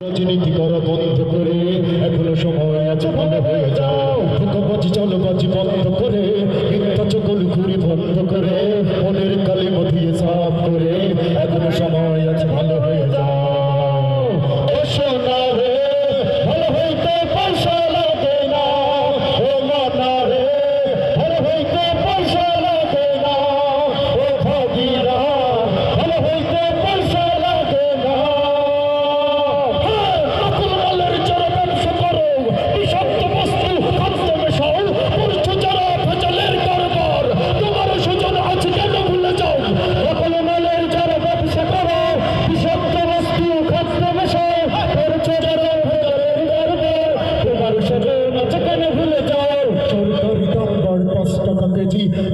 রাজনীতি করা বন্ধ করে এখনো সময় আছে, ভালো হয়ে যাও। ধোঁকাবাজি চালবাজি বন্ধ করে, মিথ্যা চকল ঘুরি বন্ধ করে, মনের কালি মধিয়ে সাফ করে এখনো সময় আছে, ভালো হয়ে যাও। ও সোনা রে, ভালো হইতে পয়সা লাগে না। ও মানা রে, ভালো হইতে পয়সা লাগে না। ও ভাগিরা, ভালো হইতে পয়সা লাগে না।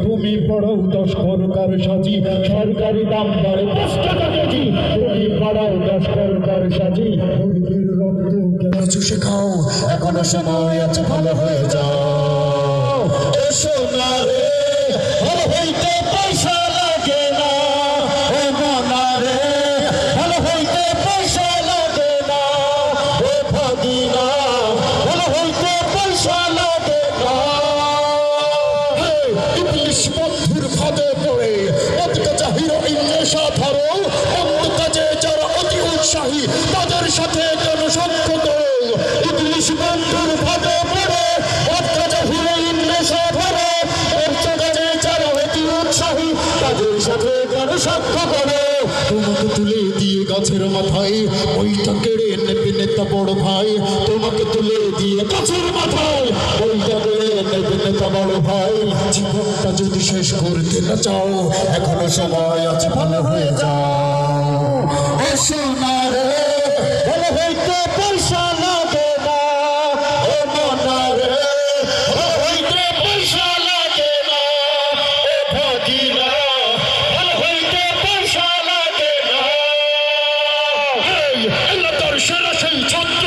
তুমি পড়াও 10 করকার সাজি, সরকারি দাম বাড়ে 5 টাকা কেজি। তুমি পড়াও 10 করকার সাজি, মুরগির রক্ত কেন চুষে খাও, এখনো সময় আছে, ভালো হয়ে যাও। এসো না রে, ভালো হইতে পয়সা লাগে না। ও মানা রে, ভালো হইতে পয়সা লাগে না। ও ভাগিনা, ভালো হইতে পয়সা লাগে না। ইবলিশ বন্ধুর ফাঁদে পড়ে অতটা হিরোইন নেশা ধরো, অন্য কাজে যারা অতি উৎসাহী তাদের সাথে কেন সখ্য করো। ইবলিশ বন্ধুর ফাঁদে পড়ে অতটা হিরোইন নেশা ধরো, অন্য কাজে যারা অতি উৎসাহী তাদের সাথে কেন সখ্য করো। তোমাকে তুলে দিয়ে গাছের মাথায় ওইটা কেড়ে নেবে নেতা বড় ভাই। তোমাকে তুলে দিয়ে গাছের মাথায় ওইটা কেড়ে নেবে নেতা বড় ভাই। জীবনটা যদি শেষ করতে না চাও, এখনো সময় আছে, ভালো হয়ে যাও। এসো না রে, ভালো হইতে পয়সা লাগে না। ও মানা রে, ভালো হইতে পয়সা লাগে না। ও ভাগিনা, ভালো হইতে পয়সা লাগে না। এই এলাকার সেরা সেই ছাত্র